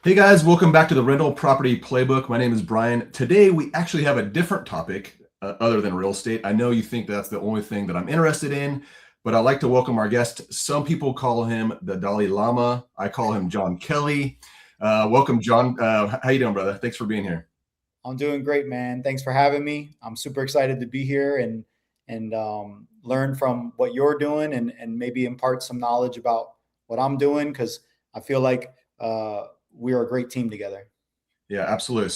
Hey guys, welcome back to the Rental Property Playbook. My name is Brian. Today we actually have a different topic other than real estate. I know you think that's the only thing that I'm interested in, but I'd like to welcome our guest. Some people call him the Dalai Lama. I call him John Kelly. Welcome, John. How you doing, brother? Thanks for being here. I'm doing great, man. Thanks for having me. I'm super excited to be here and learn from what you're doing and maybe impart some knowledge about what I'm doing because I feel like we are a great team together. Yeah, absolutely.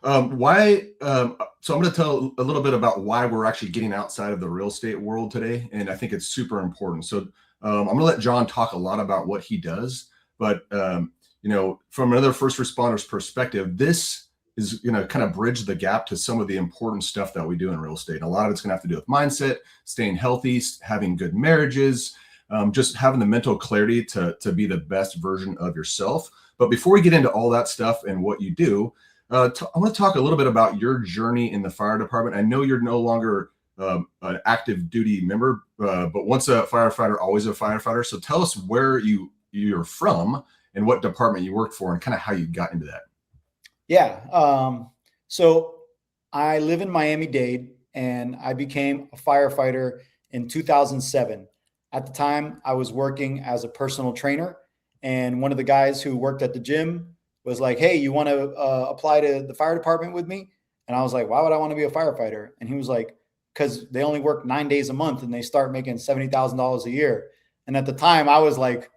Why? So I'm going to tell a little bit about why we're actually getting outside of the real estate world today, and I think it's super important. I'm going to let John talk a lot about what he does, but from another first responder's perspective, this is going to kind of bridge the gap to some of the important stuff that we do in real estate. And a lot of it's going to have to do with mindset, staying healthy, having good marriages, just having the mental clarity to be the best version of yourself. But before we get into all that stuff and what you do, I want to talk a little bit about your journey in the fire department. I know you're no longer an active duty member, but once a firefighter, always a firefighter. So tell us where you're from and what department you worked for and kind of how you got into that. Yeah. So I live in Miami-Dade and I became a firefighter in 2007. At the time, I was working as a personal trainer. And one of the guys who worked at the gym was like, "Hey, you want to apply to the fire department with me?" And I was like, "Why would I want to be a firefighter?" And he was like, "Because they only work 9 days a month and they start making $70,000 a year." And at the time, I was like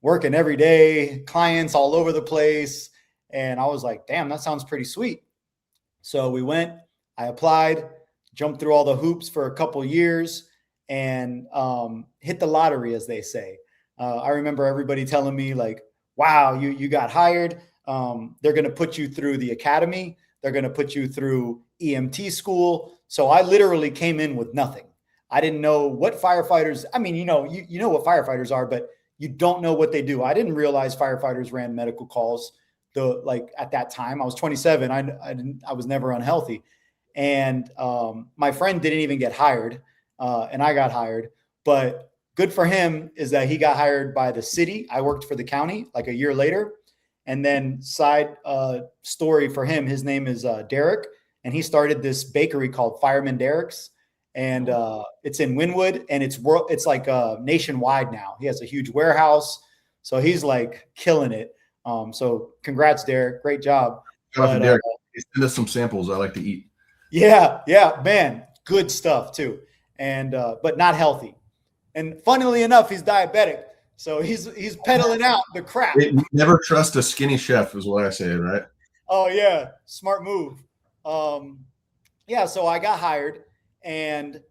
working every day, clients all over the place. And I was like, "Damn, that sounds pretty sweet." So we went, I applied, jumped through all the hoops for a couple years and hit the lottery, as they say. I remember everybody telling me like, "Wow, you got hired. They're going to put you through the academy. They're going to put you through EMT school." So I literally came in with nothing. I didn't know what firefighters. I mean, you know what firefighters are, but you don't know what they do. I didn't realize firefighters ran medical calls. At that time, I was 27. I was never unhealthy, and my friend didn't even get hired, and I got hired, but good for him is that he got hired by the city. I worked for the county like a year later. And then side story for him, his name is Derek, and he started this bakery called Fireman Derek's. And it's in Wynwood, and it's like nationwide now. He has a huge warehouse. So he's like killing it. So congrats, Derek. Great job. Derek, send us some samples. I like to eat. Yeah, man. Good stuff too. And but not healthy. And funnily enough, he's diabetic. So he's peddling out the crap. Never trust a skinny chef is what I say, right? Oh, yeah. Smart move. Yeah, so I got hired, and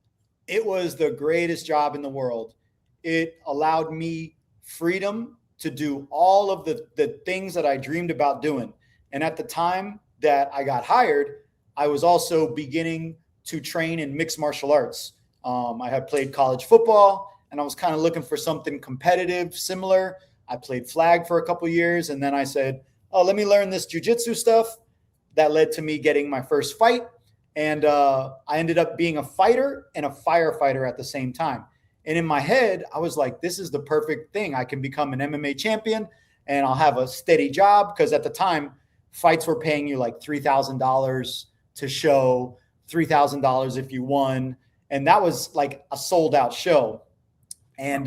it was the greatest job in the world. It allowed me freedom to do all of the things that I dreamed about doing. And at the time that I got hired, I was also beginning to train in mixed martial arts. I had played college football, and I was kind of looking for something competitive, similar. I played flag for a couple of years, and then I said, "Oh, let me learn this jiu-jitsu stuff." That led to me getting my first fight, and I ended up being a fighter and a firefighter at the same time. And in my head, I was like, "This is the perfect thing. I can become an MMA champion, and I'll have a steady job." Because at the time, fights were paying you like $3,000 to show, $3,000 if you won, and that was like a sold-out show. And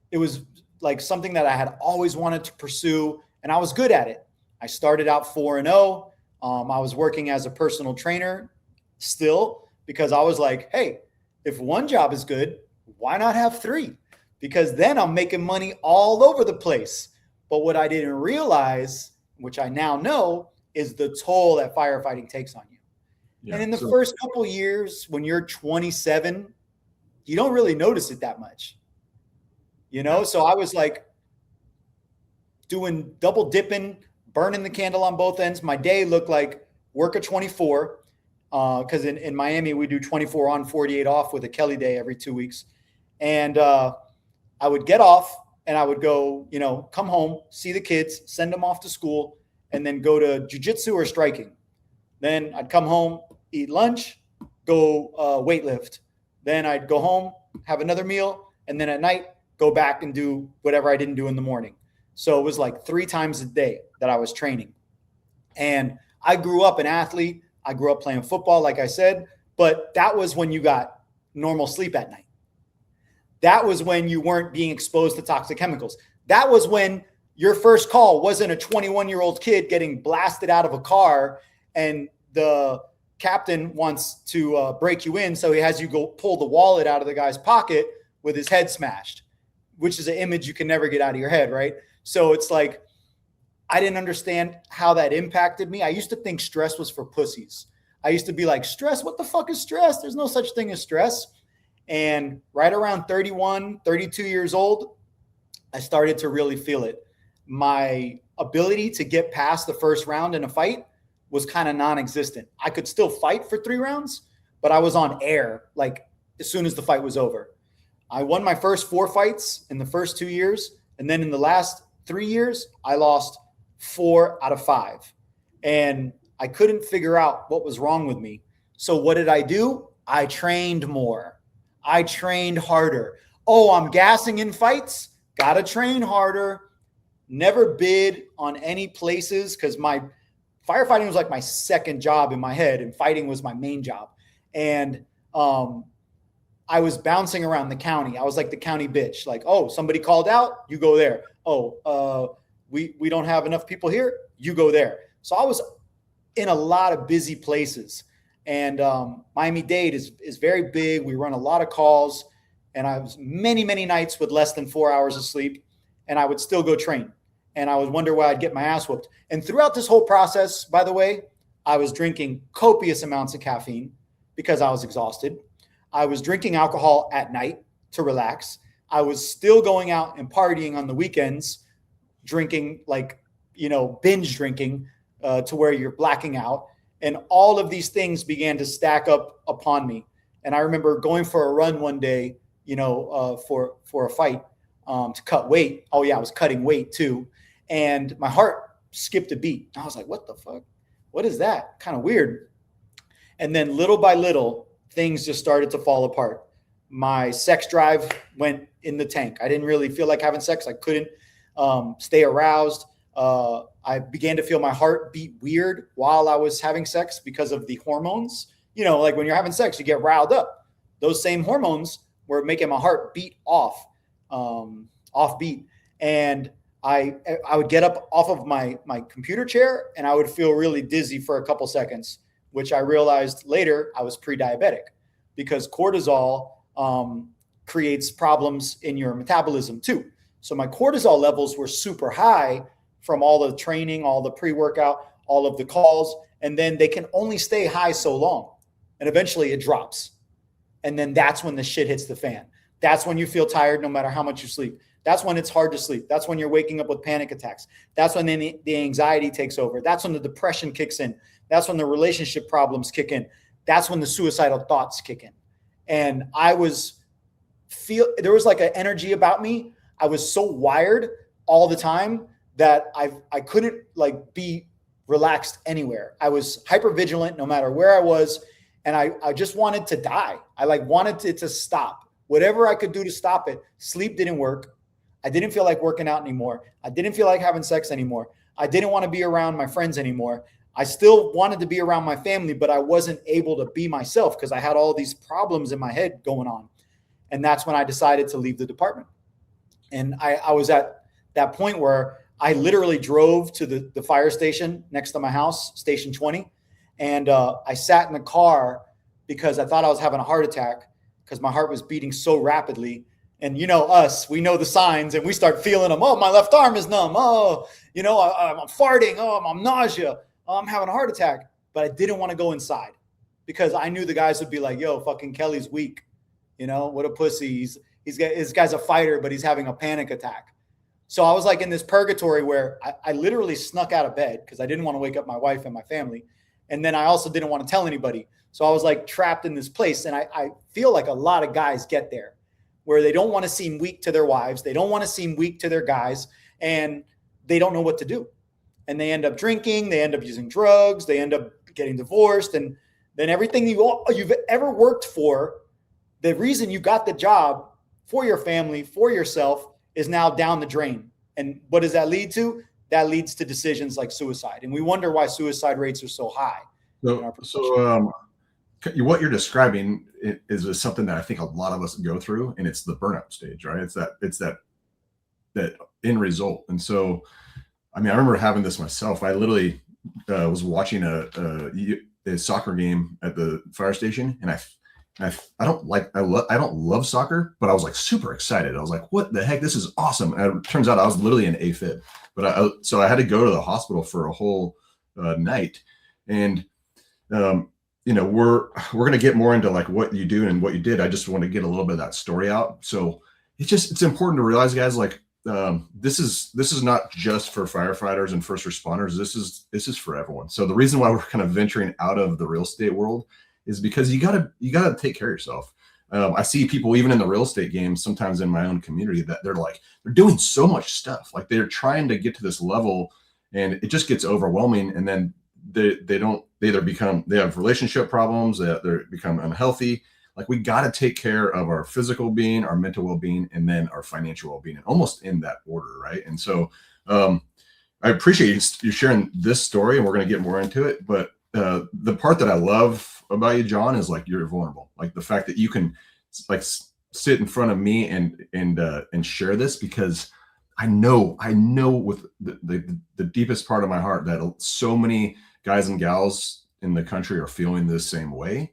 it was like something that I had always wanted to pursue, and I was good at it. I started out 4-0. I was working as a personal trainer still because I was like, "Hey, if one job is good, why not have 3? Because then I'm making money all over the place." But what I didn't realize, which I now know, is the toll that firefighting takes on you. Yeah, and in the first couple of years, when you're 27, you don't really notice it that much. So I was like doing double dipping, burning the candle on both ends. My day looked like work a 24 because in Miami, we do 24 on, 48 off with a Kelly day every 2 weeks. And I would get off and I would go, come home, see the kids, send them off to school, and then go to jiu-jitsu or striking. Then I'd come home, eat lunch, go weightlift. Then I'd go home, have another meal, and then at night, go back and do whatever I didn't do in the morning. So it was like 3 times a day that I was training. And I grew up an athlete. I grew up playing football, like I said, but that was when you got normal sleep at night. That was when you weren't being exposed to toxic chemicals. That was when your first call wasn't a 21-year-old kid getting blasted out of a car and the captain wants to break you in. So he has you go pull the wallet out of the guy's pocket with his head smashed, which is an image you can never get out of your head, right? So it's like, I didn't understand how that impacted me. I used to think stress was for pussies. I used to be like, stress? What the fuck is stress? There's no such thing as stress. And right around 31, 32 years old, I started to really feel it. My ability to get past the first round in a fight was kind of non-existent. I could still fight for 3 rounds, but I was on air like as soon as the fight was over. I won my first 4 fights in the first 2 years. And then in the last 3 years, I lost 4 out of 5. And I couldn't figure out what was wrong with me. So what did I do? I trained more. I trained harder. Oh, I'm gassing in fights. Got to train harder. Never bid on any places because my firefighting was like my second job in my head and fighting was my main job. And I was bouncing around the county. I was like the county bitch. Like, oh, somebody called out, you go there. Oh, we don't have enough people here, you go there. So I was in a lot of busy places. And Miami-Dade is very big. We run a lot of calls. And I was many, many nights with less than 4 hours of sleep. And I would still go train. And I would wonder why I'd get my ass whooped. And throughout this whole process, by the way, I was drinking copious amounts of caffeine because I was exhausted. I was drinking alcohol at night to relax. I was still going out and partying on the weekends, drinking binge drinking to where you're blacking out. And all of these things began to stack up upon me. And I remember going for a run one day, for a fight to cut weight. Oh yeah, I was cutting weight too. And my heart skipped a beat. I was like, what the fuck? What is that? Kind of weird. And then little by little, things just started to fall apart. My sex drive went in the tank. I didn't really feel like having sex. I couldn't stay aroused. I began to feel my heart beat weird while I was having sex because of the hormones. Like when you're having sex, you get riled up. Those same hormones were making my heart beat off beat. And I would get up off of my computer chair and I would feel really dizzy for a couple seconds, which I realized later I was pre-diabetic because cortisol creates problems in your metabolism too. So my cortisol levels were super high from all the training, all the pre-workout, all of the calls, and then they can only stay high so long. And eventually it drops. And then that's when the shit hits the fan. That's when you feel tired no matter how much you sleep. That's when it's hard to sleep. That's when you're waking up with panic attacks. That's when the anxiety takes over. That's when the depression kicks in. That's when the relationship problems kick in. That's when the suicidal thoughts kick in. And there was like an energy about me. I was so wired all the time that I couldn't be relaxed anywhere. I was hyper vigilant no matter where I was. And I just wanted to die. I wanted it to stop. Whatever I could do to stop it. Sleep didn't work. I didn't feel like working out anymore. I didn't feel like having sex anymore. I didn't want to be around my friends anymore. I still wanted to be around my family, but I wasn't able to be myself because I had all these problems in my head going on. And that's when I decided to leave the department. And I was at that point where I literally drove to the fire station next to my house, Station 20. And I sat in the car because I thought I was having a heart attack because my heart was beating so rapidly. And us, we know the signs and we start feeling them. Oh, my left arm is numb. Oh, I'm farting. Oh, I'm nausea. Oh, I'm having a heart attack. But I didn't want to go inside because I knew the guys would be like, yo, fucking Kelly's weak. What a pussy. This guy's a fighter, but he's having a panic attack. So I was like in this purgatory where I literally snuck out of bed because I didn't want to wake up my wife and my family. And then I also didn't want to tell anybody. So I was like trapped in this place. And I feel like a lot of guys get there where they don't want to seem weak to their wives. They don't want to seem weak to their guys. And they don't know what to do. And they end up drinking. They end up using drugs. They end up getting divorced. And then everything you've ever worked for, the reason you got the job for your family, for yourself, is now down the drain And what does that lead to? That leads to decisions like suicide. And we wonder why suicide rates are so high in our profession. What you're describing is something that I think a lot of us go through, and it's the burnout stage, right? It's that end result. And so, I mean, I remember having this myself. I literally was watching a soccer game at the fire station, and I don't love soccer, but I was like super excited. I was like, what the heck? This is awesome. And it turns out I was literally an AFib, so I had to go to the hospital for a whole night. And we're going to get more into like what you do and what you did. I just want to get a little bit of that story out. So it's important to realize, guys, like this is not just for firefighters and first responders. This is for everyone. So the reason why we're kind of venturing out of the real estate world is because you gotta take care of yourself. I see people even in the real estate game, sometimes in my own community, that they're doing so much stuff. Like they're trying to get to this level, and it just gets overwhelming. And then they have relationship problems, they become unhealthy. Like we got to take care of our physical being, our mental well-being, and then our financial well-being, and almost in that order, right? And so I appreciate you sharing this story, and we're going to get more into it. But the part that I love about you, John, is like you're vulnerable. Like the fact that you can like sit in front of me and share this, because I know with the deepest part of my heart that so many guys and gals in the country are feeling this same way.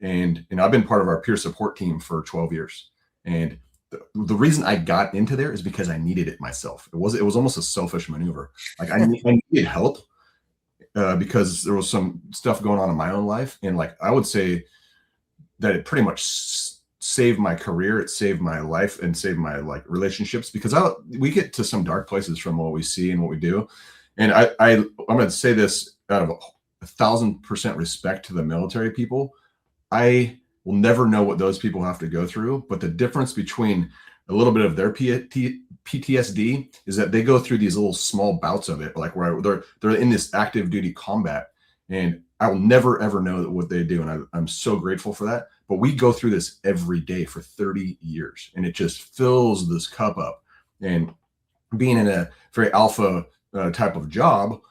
And I've been part of our peer support team for 12 years. And the reason I got into there is because I needed it myself. It was almost a selfish maneuver. Like I needed help because there was some stuff going on in my own life. And like, I would say that it pretty much saved my career. It saved my life and saved my like relationships, because we get to some dark places from what we see and what we do. And I'm going to say this out of 1,000% respect to the military people. I will never know what those people have to go through, but the difference between a little bit of their PTSD is that they go through these little small bouts of it, like where they're in this active duty combat, and I will never ever know what they do, and I'm so grateful for that. But we go through this every day for 30 years, and it just fills this cup up. And being in a very alpha type of job,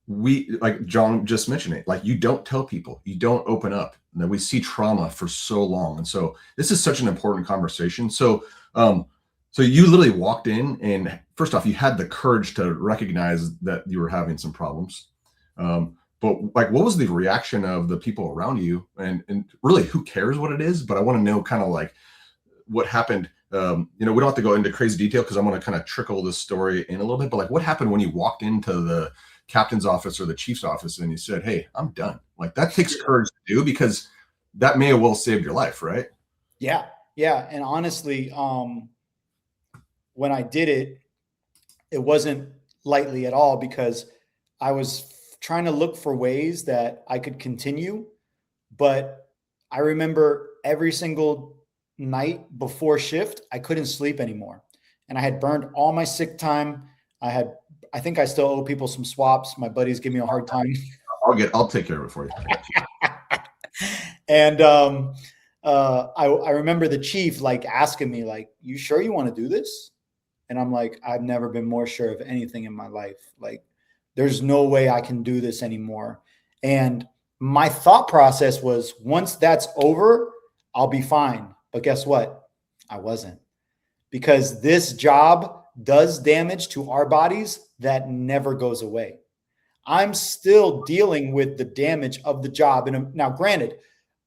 we, like John just mentioned it, like you don't tell people, you don't open up, and then we see trauma for so long. And so this is such an important conversation. So you literally walked in, and first off, you had the courage to recognize that you were having some problems. But like, what was the reaction of the people around you? And really, who cares what it is? But I want to know kind of like what happened. We don't have to go into crazy detail because I'm going to kind of trickle this story in a little bit. But like, what happened when you walked into the captain's office or the chief's office and you said, "Hey, I'm done"? Like that takes courage to do, because that may have well saved your life, right? Yeah. And honestly, when I did it, it wasn't lightly at all, because I was trying to look for ways that I could continue. But I remember every single night before shift, I couldn't sleep anymore. And I had burned all my sick time. I think I still owe people some swaps. My buddies give me a hard time. I'll take care of it for you. And I remember the chief like asking me, like, "You sure you want to do this?" And I'm like, "I've never been more sure of anything in my life. Like, there's no way I can do this anymore." And my thought process was, once that's over, I'll be fine. But guess what? I wasn't, because this job does damage to our bodies that never goes away. I'm still dealing with the damage of the job. And now, granted,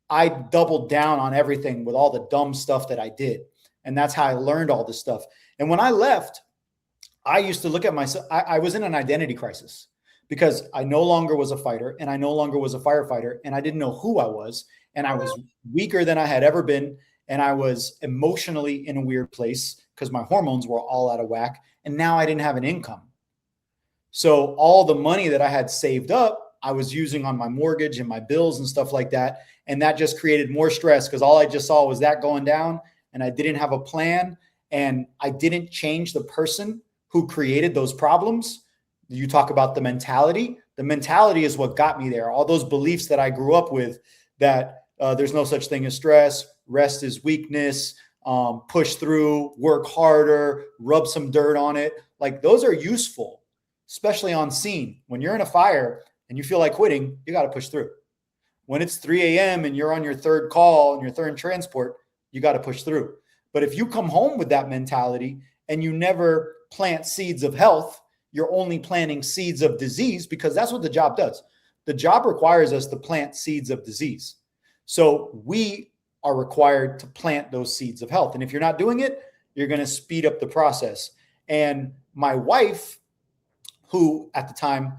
I doubled down on everything with all the dumb stuff that I did. And that's how I learned all this stuff. And when I left, I used to look at myself, I was in an identity crisis, because I no longer was a fighter, and I no longer was a firefighter, and I didn't know who I was. And I was weaker than I had ever been. And I was emotionally in a weird place because my hormones were all out of whack. And now I didn't have an income. So all the money that I had saved up, I was using on my mortgage and my bills and stuff like that. And that just created more stress, because all I just saw was that going down, and I didn't have a plan, and I didn't change the person who created those problems. You talk about the mentality. The mentality is what got me there. All those beliefs that I grew up with, that there's no such thing as stress, rest is weakness, push through, work harder, rub some dirt on it. Like those are useful, especially on scene. When you're in a fire and you feel like quitting, you got to push through. When it's 3 a.m. and you're on your third call and your third transport, you got to push through. But if you come home with that mentality and you never plant seeds of health, you're only planting seeds of disease, because that's what the job does. The job requires us to plant seeds of disease. So we are required to plant those seeds of health. And if you're not doing it, you're going to speed up the process. And my wife, who at the time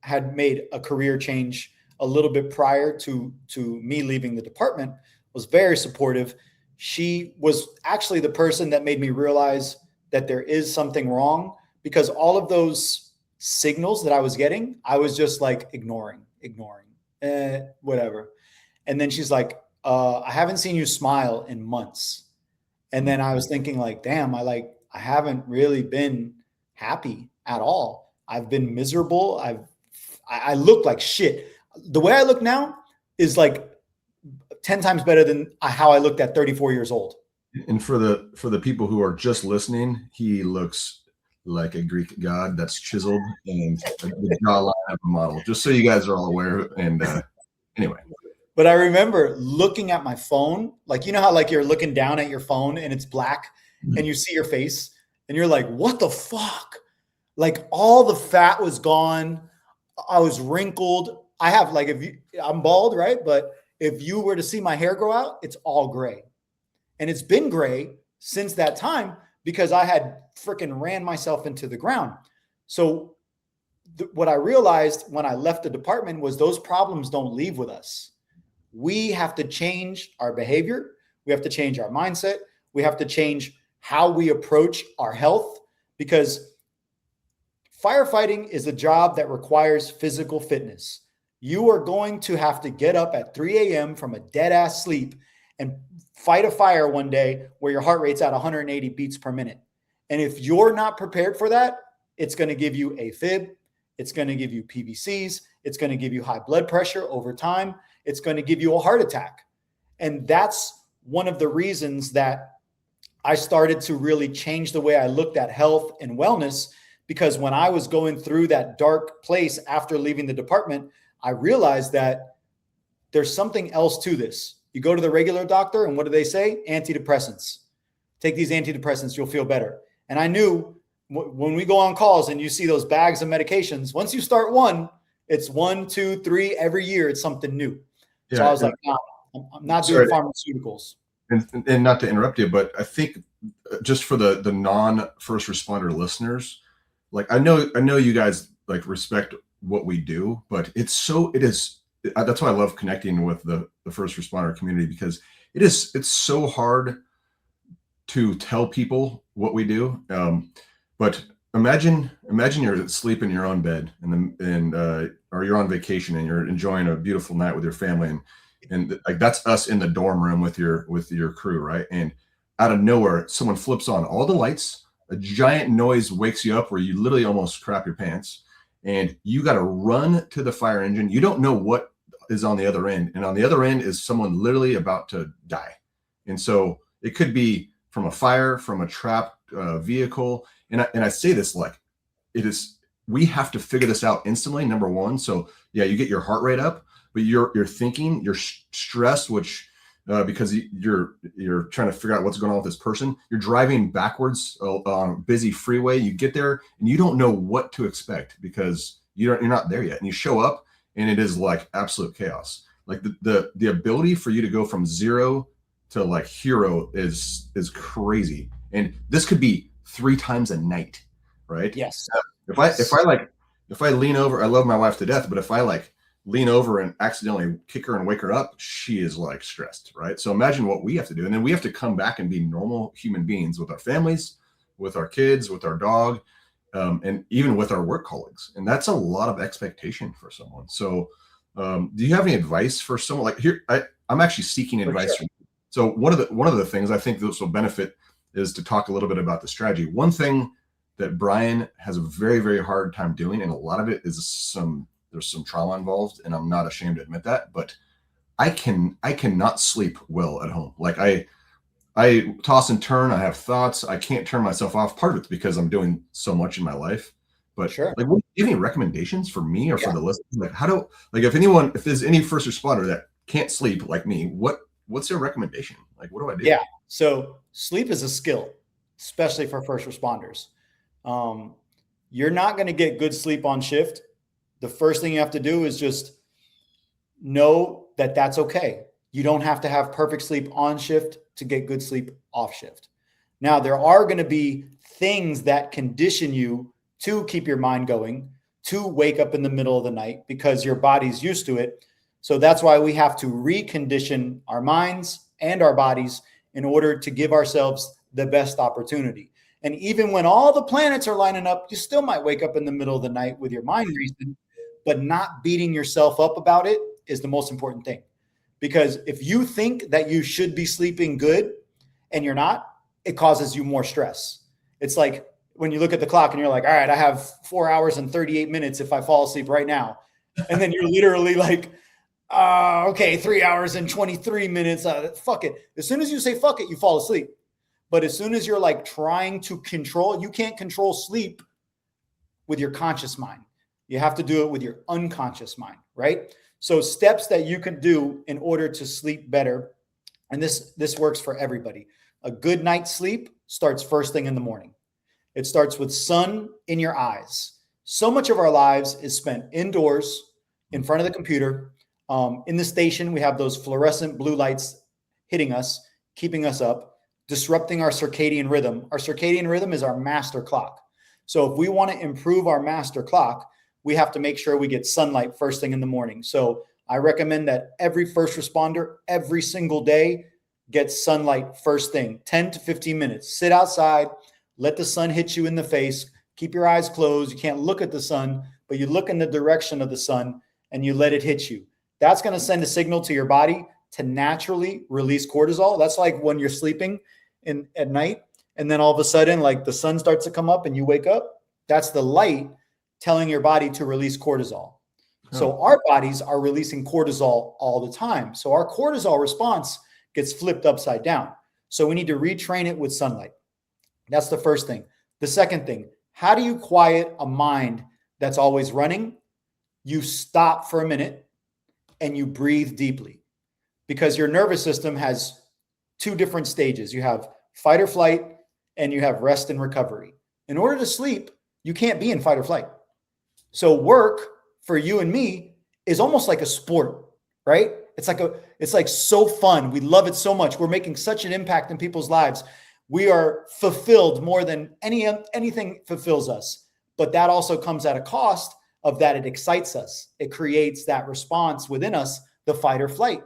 had made a career change a little bit prior to me leaving the department, was very supportive. She was actually the person that made me realize that there is something wrong, because all of those signals that I was getting, I was just like ignoring, whatever. And then she's like, I haven't seen you smile in months. And then I was thinking like, damn, I haven't really been happy at all. I've been miserable. I look like shit. The way I look now is like 10 times better than how I looked at 34 years old. And for the people who are just listening, he looks like a Greek god that's chiseled and the jawline of a model, just so you guys are all aware. And anyway. But I remember looking at my phone, like, you know how like you're looking down at your phone and it's black and you see your face and you're like, what the fuck? Like all the fat was gone. I was wrinkled. I have like, I'm bald, right? But if you were to see my hair grow out, it's all gray. And it's been gray since that time because I had freaking ran myself into the ground. So what I realized when I left the department was those problems don't leave with us. We have to change our behavior. We have to change our mindset. We have to change how we approach our health, because firefighting is a job that requires physical fitness. You are going to have to get up at 3 a.m. from a dead ass sleep and fight a fire one day where your heart rate's at 180 beats per minute. And if you're not prepared for that, it's going to give you AFib. It's going to give you PVCs. It's going to give you high blood pressure over time. It's going to give you a heart attack. And that's one of the reasons that I started to really change the way I looked at health and wellness, because when I was going through that dark place after leaving the department, I realized that there's something else to this. You go to the regular doctor and what do they say? Antidepressants. Take these antidepressants, you'll feel better. And I knew when we go on calls and you see those bags of medications, once you start one, it's 1, 2, 3 every year. It's something new. Yeah, so I was like, no, I'm not doing pharmaceuticals. And not to interrupt you, but I think just for the non-first responder listeners, like I know you guys like respect what we do, but it's that's why I love connecting with the first responder community, because it's so hard to tell people what we do. But imagine you're asleep in your own bed or you're on vacation and you're enjoying a beautiful night with your family, and like that's us in the dorm room with your crew, right? And out of nowhere, someone flips on all the lights, a giant noise wakes you up where you literally almost crap your pants, and you got to run to the fire engine. You don't know what is on the other end, and on the other end is someone literally about to die. And so it could be from a fire, from a trapped vehicle. And I say this like we have to figure this out instantly. Number one. So yeah, you get your heart rate up, but you're thinking, you're stressed, which because you're trying to figure out what's going on with this person. You're driving backwards on a busy freeway. You get there and you don't know what to expect because you're not there yet. And you show up and it is like absolute chaos. Like the ability for you to go from zero to like hero is crazy. And this could be 3 times a night, right? Yes. If I lean over, I love my wife to death, but if I like lean over and accidentally kick her and wake her up, she is like stressed, right? So imagine what we have to do. And then we have to come back and be normal human beings with our families, with our kids, with our dog, and even with our work colleagues. And that's a lot of expectation for someone. So do you have any advice for someone like here? I'm actually seeking advice from you. So one of the things I think this will benefit is to talk a little bit about the strategy. One thing that Brian has a very, very hard time doing, and a lot of it is there's some trauma involved, and I'm not ashamed to admit that, but I cannot sleep well at home. Like I toss and turn. I have thoughts. I can't turn myself off. Part of it's because I'm doing so much in my life. But Sure. like, do you have any recommendations for me or for Yeah. the listeners? Like, how do like if there's any first responder that can't sleep like me, what's their recommendation? Like, what do I do? Yeah. So sleep is a skill, especially for first responders. Um, you're not going to get good sleep on shift. The first thing you have to do is just know that that's okay. You don't have to have perfect sleep on shift to get good sleep off shift. Now, there are going to be things that condition you to keep your mind going, to wake up in the middle of the night because your body's used to it. So that's why we have to recondition our minds and our bodies in order to give ourselves the best opportunity. And even when all the planets are lining up, you still might wake up in the middle of the night with your mind racing, but not beating yourself up about it is the most important thing. Because if you think that you should be sleeping good and you're not, it causes you more stress. It's like when you look at the clock and you're like, all right, I have 4 hours and 38 minutes if I fall asleep right now. And then you're literally like, okay, 3 hours and 23 minutes. Fuck it. As soon as you say fuck it, you fall asleep. But as soon as you're like trying to control, you can't control sleep with your conscious mind. You have to do it with your unconscious mind, right? So steps that you can do in order to sleep better. And this works for everybody. A good night's sleep starts first thing in the morning. It starts with sun in your eyes. So much of our lives is spent indoors, in front of the computer. In the station, we have those fluorescent blue lights hitting us, keeping us up, disrupting our circadian rhythm. Our circadian rhythm is our master clock. So if we want to improve our master clock, we have to make sure we get sunlight first thing in the morning. So I recommend that every first responder, every single day, gets sunlight first thing, 10 to 15 minutes. Sit outside, let the sun hit you in the face, keep your eyes closed. You can't look at the sun, but you look in the direction of the sun and you let it hit you. That's going to send a signal to your body to naturally release cortisol. That's like when you're sleeping at night, and then all of a sudden, like the sun starts to come up and you wake up. That's the light telling your body to release cortisol. So our bodies are releasing cortisol all the time. So our cortisol response gets flipped upside down. So we need to retrain it with sunlight. That's the first thing. The second thing, how do you quiet a mind that's always running? You stop for a minute and you breathe deeply, because your nervous system has two different stages. You have fight or flight and you have rest and recovery. In order to sleep, you can't be in fight or flight. So work for you and me is almost like a sport, right? It's like so fun. We love it so much. We're making such an impact in people's lives. We are fulfilled more than anything fulfills us. But that also comes at a cost of that it excites us. It creates that response within us, the fight or flight.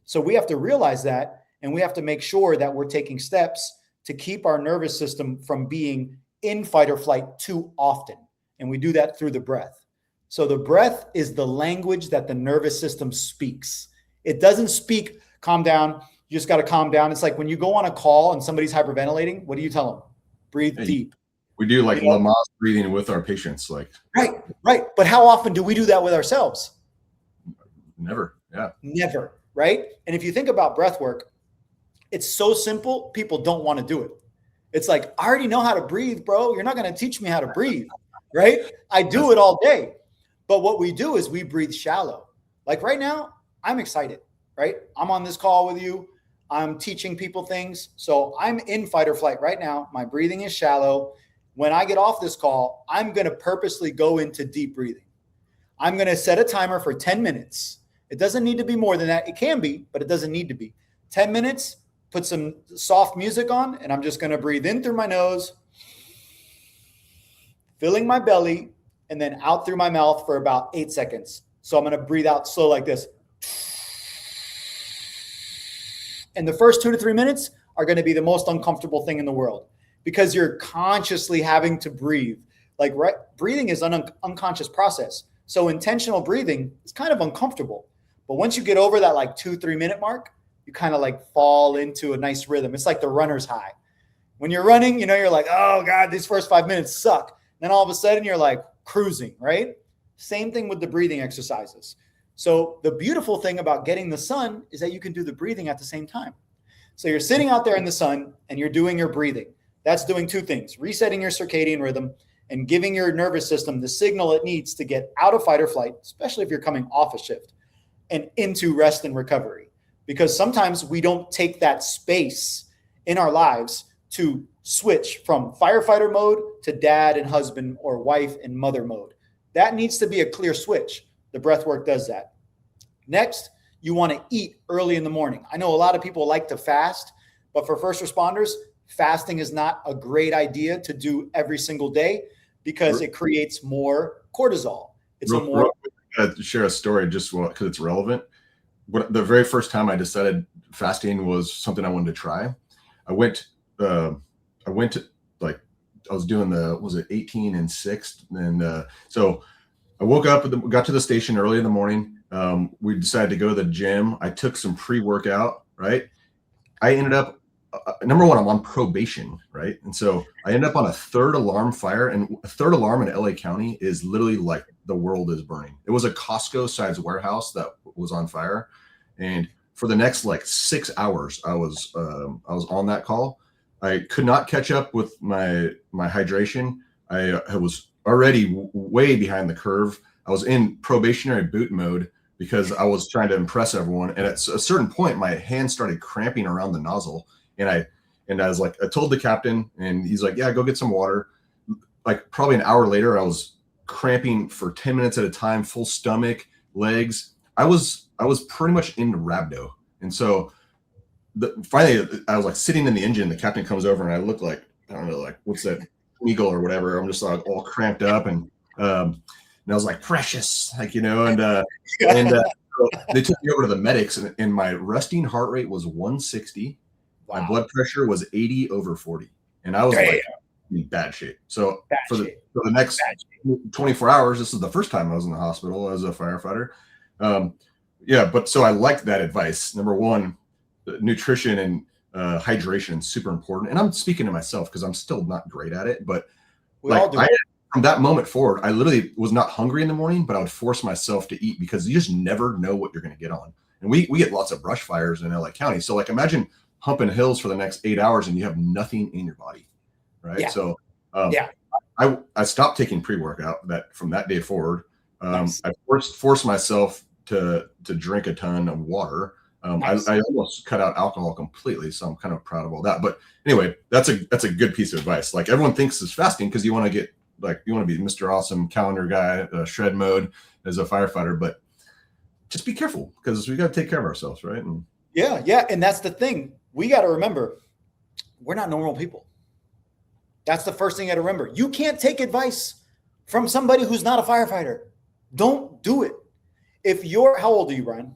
So we have to realize that, and we have to make sure that we're taking steps to keep our nervous system from being in fight or flight too often. And we do that through the breath. So the breath is the language that the nervous system speaks. It doesn't speak, calm down. You just got to calm down. It's like when you go on a call and somebody's hyperventilating, what do you tell them? Breathe deep. We do like You know? Lamaze breathing with our patients. Like, Right. But how often do we do that with ourselves? never. Yeah. Never. Right. And if you think about breath work, it's so simple. People don't want to do it. It's like, I already know how to breathe, bro. You're not going to teach me how to breathe. Right. I do it all day. But what we do is we breathe shallow. Like right now, I'm excited. Right. I'm on this call with you. I'm teaching people things. So I'm in fight or flight right now. My breathing is shallow. When I get off this call, I'm going to purposely go into deep breathing. I'm going to set a timer for 10 minutes. It doesn't need to be more than that. It can be, but it doesn't need to be. 10 minutes, put some soft music on, and I'm just going to breathe in through my nose, filling my belly, and then out through my mouth for about 8 seconds. So I'm going to breathe out slow like this. And the first 2 to 3 minutes are going to be the most uncomfortable thing in the world, because you're consciously having to breathe. Like breathing is an unconscious process. So intentional breathing is kind of uncomfortable. But once you get over that like 2-3 minute mark, you kind of like fall into a nice rhythm. It's like the runner's high. When you're running, you know, you're like, oh God, these first 5 minutes suck. Then all of a sudden you're like cruising, right? Same thing with the breathing exercises. So the beautiful thing about getting the sun is that you can do the breathing at the same time. So you're sitting out there in the sun and you're doing your breathing. That's doing two things: resetting your circadian rhythm and giving your nervous system the signal it needs to get out of fight or flight, especially if you're coming off a shift, and into rest and recovery. Because sometimes we don't take that space in our lives to switch from firefighter mode to dad and husband or wife and mother mode. That needs to be a clear switch. The breath work does that. Next, you want to eat early in the morning. I know a lot of people like to fast, but for first responders, fasting is not a great idea to do every single day because it creates more cortisol. It's share a story just because it's relevant. The very first time I decided fasting was something I wanted to try, I went to, like, I was doing was it 18 and 6? And so I woke up, got to the station early in the morning. We decided to go to the gym. I took some pre-workout, right? I ended up, number one, I'm on probation, right? And so I ended up on a third alarm fire, and a third alarm in LA County is literally like the world is burning. It was a Costco sized warehouse that was on fire. And for the next like 6 hours, I was on that call. I could not catch up with my hydration. I was already way behind the curve. I was in probationary boot mode because I was trying to impress everyone. And at a certain point, my hand started cramping around the nozzle. And I was like, I told the captain, and he's like, yeah, go get some water. Like probably an hour later, I was cramping for 10 minutes at a time, full stomach, legs. I was pretty much in rhabdo. And so finally I was like sitting in the engine. The captain comes over and I look like, I don't know, like what's that, eagle or whatever. I'm just like all cramped up. And I was like, precious, like, so they took me over to the medics, and my resting heart rate was 160. Wow. My blood pressure was 80/40. And I was like in bad shape. So for the next 24 hours, this is the first time I was in the hospital as a firefighter. But so I liked that advice. Number one, nutrition and hydration is super important. And I'm speaking to myself because I'm still not great at it. But from that moment forward, I literally was not hungry in the morning, but I would force myself to eat because you just never know what you're going to get on. And we get lots of brush fires in LA County. So like imagine humping hills for the next 8 hours and you have nothing in your body. Right. Yeah. So I stopped taking pre-workout from that day forward. Nice. I forced myself to drink a ton of water. Nice. I almost cut out alcohol completely, so I'm kind of proud of all that. But anyway, that's a good piece of advice. Like everyone thinks it's fasting because you want to be Mr. Awesome calendar guy, shred mode as a firefighter, but just be careful because we got to take care of ourselves, right? And and that's the thing. We got to remember, we're not normal people. That's the first thing you got to remember. You can't take advice from somebody who's not a firefighter. Don't do it. How old are you, Brian?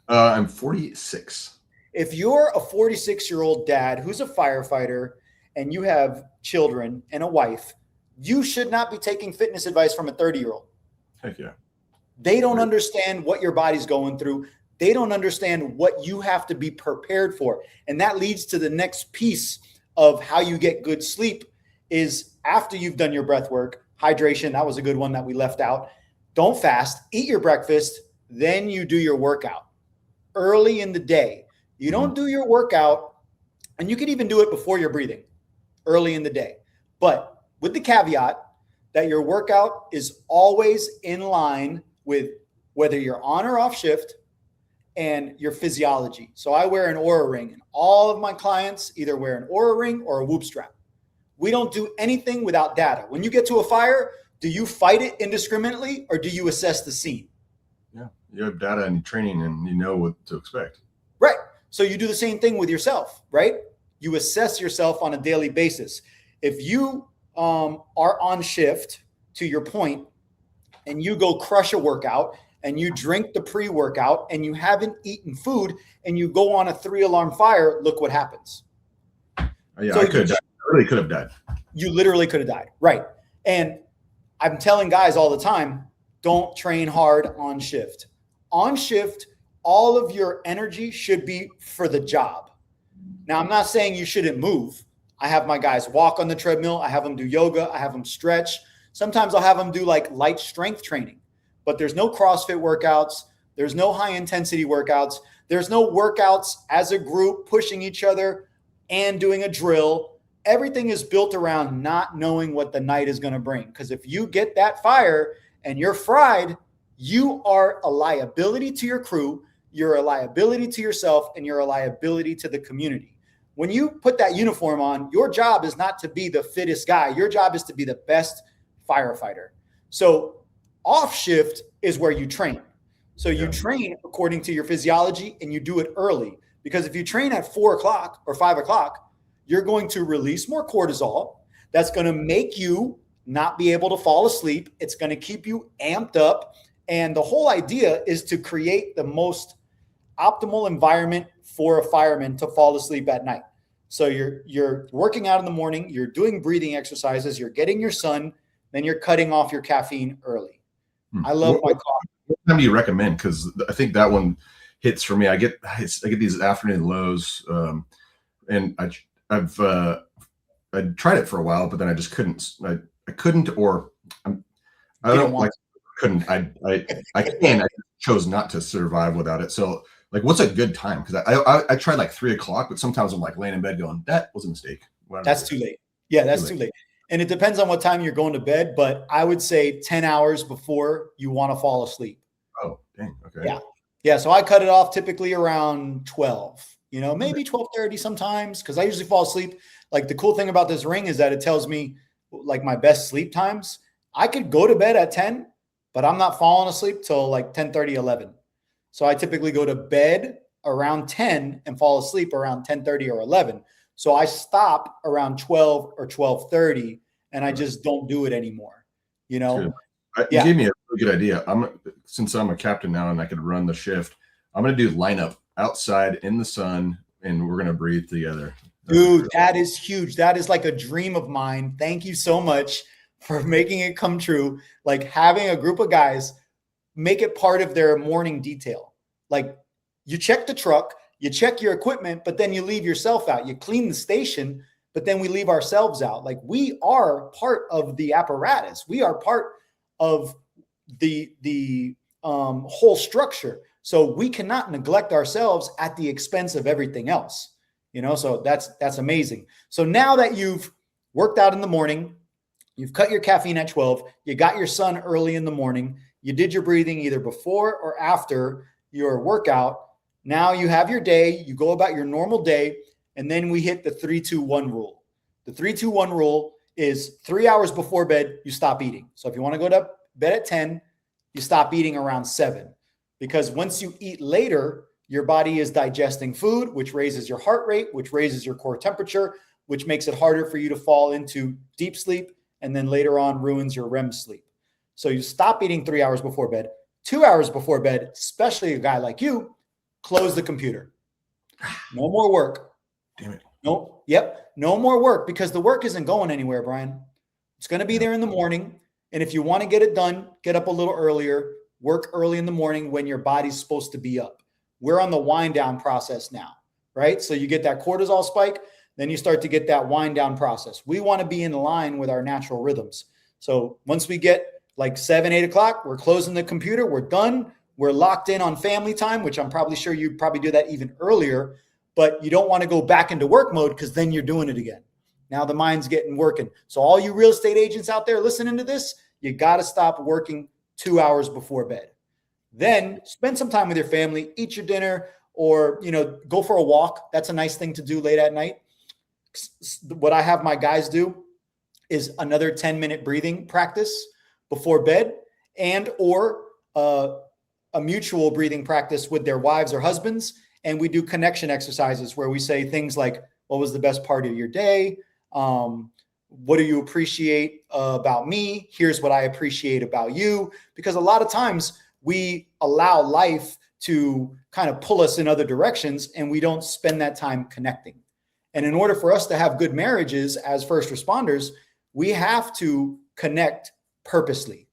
I'm 46. If you're a 46-year-old dad who's a firefighter and you have children and a wife, you should not be taking fitness advice from a 30-year-old. Heck yeah. They don't understand what your body's going through. They don't understand what you have to be prepared for. And that leads to the next piece of how you get good sleep is after you've done your breath work, hydration. That was a good one that we left out. Don't fast, eat your breakfast, then you do your workout early in the day. You don't do your workout, and you can even do it before you're breathing early in the day. But with the caveat that your workout is always in line with whether you're on or off shift and your physiology. So I wear an Oura ring, and all of my clients either wear an Oura ring or a whoop strap. We don't do anything without data. When you get to a fire, do you fight it indiscriminately or do you assess the scene? Yeah, you have data and training and you know what to expect. Right. So you do the same thing with yourself, right? You assess yourself on a daily basis. If you are on shift, to your point, and you go crush a workout and you drink the pre-workout and you haven't eaten food and you go on a 3-alarm fire, look what happens. Yeah, so I really could have died. You literally could have died. Right. And I'm telling guys all the time, don't train hard on shift. On shift, all of your energy should be for the job. Now, I'm not saying you shouldn't move. I have my guys walk on the treadmill. I have them do yoga. I have them stretch. Sometimes I'll have them do like light strength training, but there's no CrossFit workouts. There's no high intensity workouts. There's no workouts as a group pushing each other and doing a drill. Everything is built around not knowing what the night is going to bring. Because if you get that fire and you're fried, you are a liability to your crew, you're a liability to yourself, and you're a liability to the community. When you put that uniform on, your job is not to be the fittest guy. Your job is to be the best firefighter. So off shift is where you train. So you train according to your physiology, and you do it early. Because if you train at 4 o'clock or 5 o'clock, you're going to release more cortisol. That's going to make you not be able to fall asleep. It's going to keep you amped up. And the whole idea is to create the most optimal environment for a fireman to fall asleep at night. So you're working out in the morning, you're doing breathing exercises, you're getting your sun, then you're cutting off your caffeine early. I love my coffee. What time do you recommend? Because I think that one hits for me. I get these afternoon lows, and I've tried it for a while, but then I just couldn't. I couldn't, or I don't like couldn't. I can. I chose not to survive without it. So, like, what's a good time? Because I tried like 3 o'clock, but sometimes I'm like laying in bed going, that was a mistake. That's too late. Yeah, that's too late. And it depends on what time you're going to bed, but I would say 10 hours before you want to fall asleep. Oh, dang. Okay. Yeah. Yeah. So I cut it off typically around 12, maybe 12:30 sometimes, because I usually fall asleep. Like, the cool thing about this ring is that it tells me like my best sleep times. I could go to bed at 10, but I'm not falling asleep till like 10:30, 11. So I typically go to bed around 10 and fall asleep around 10:30 or 11. So I stop around 12 or 12:30, and I just don't do it anymore. You gave me a really good idea. Since I'm a captain now and I could run the shift, I'm going to do lineup outside in the sun, and we're going to breathe together. Dude, that is huge. That is like a dream of mine. Thank you so much for making it come true. Like, having a group of guys make it part of their morning detail. Like, you check the truck, you check your equipment, but then you leave yourself out. You clean the station, but then we leave ourselves out. Like, we are part of the apparatus. We are part of the whole structure. So we cannot neglect ourselves at the expense of everything else. So that's amazing. So now that you've worked out in the morning, you've cut your caffeine at 12, you got your sun early in the morning, you did your breathing either before or after your workout. Now you have your day, you go about your normal day, and then we hit the 3-2-1 rule. The 3-2-1 rule is 3 hours before bed, you stop eating. So if you want to go to bed at 10, you stop eating around 7. Because once you eat later, your body is digesting food, which raises your heart rate, which raises your core temperature, which makes it harder for you to fall into deep sleep, and then later on ruins your REM sleep. So you stop eating 3 hours before bed. 2 hours before bed, especially a guy like you, close the computer. No more work. Damn it. No, yep. No more work, because the work isn't going anywhere, Brian. It's going to be there in the morning. And if you want to get it done, get up a little earlier, work early in the morning when your body's supposed to be up. We're on the wind down process now, right? So you get that cortisol spike, then you start to get that wind down process. We want to be in line with our natural rhythms. So once we get like 7, 8 o'clock, we're closing the computer, we're done. We're locked in on family time, which I'm probably sure you probably do that even earlier, but you don't want to go back into work mode, because then you're doing it again. Now the mind's getting working. So all you real estate agents out there listening to this, you got to stop working 2 hours before bed. Then spend some time with your family, eat your dinner, or, go for a walk. That's a nice thing to do late at night. What I have my guys do is another 10-minute breathing practice before bed, and or a mutual breathing practice with their wives or husbands. And we do connection exercises where we say things like, what was the best part of your day? What do you appreciate about me? Here's what I appreciate about you. Because a lot of times we allow life to kind of pull us in other directions, and we don't spend that time connecting. And in order for us to have good marriages as first responders, we have to connect purposely,